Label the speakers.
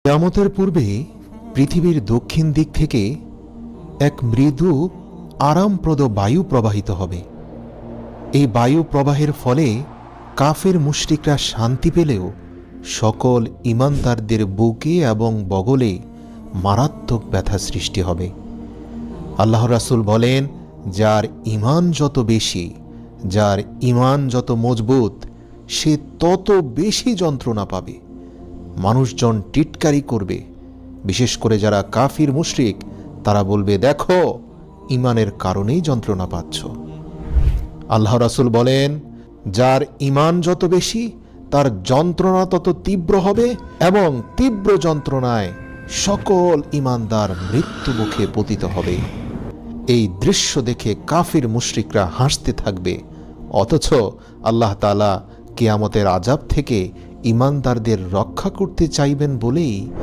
Speaker 1: কিয়ামতের পূর্বে পৃথিবীর দক্ষিণ দিক থেকে এক মৃদু আরামপ্রদ বায়ু প্রবাহিত হবে। এই বায়ু প্রবাহের ফলে কাফের মুশরিকরা শান্তি পেলেও সকল ঈমানদারদের বুকে এবং বগলে মারাত্মক ব্যথা সৃষ্টি হবে। আল্লাহ রাসূল বলেন, যার ঈমান যত বেশি, যার ঈমান যত মজবুত, সে তত বেশি যন্ত্রণা পাবে। মানুষজন টিটকারি করবে, বিশেষ করে যারা কাফির মুশরিক, তারা বলবে, দেখো ঈমানের কারণেই যন্ত্রণা পাচ্ছ। আল্লাহ রাসূল বলেন, যার ঈমান যত বেশি, তার যন্ত্রণা তত তীব্র হবে এবং তীব্র যন্ত্রণায় সকল ঈমানদার মৃত্যু মুখে পতিত হবে। এই দৃশ্য দেখে কাফির মুশরিকরা হাসতে থাকবে, অথচ আল্লাহ তাআলা কিয়ামতের আযাব থেকে ঈমানদারদের রক্ষা করতে চাইবেন বলেই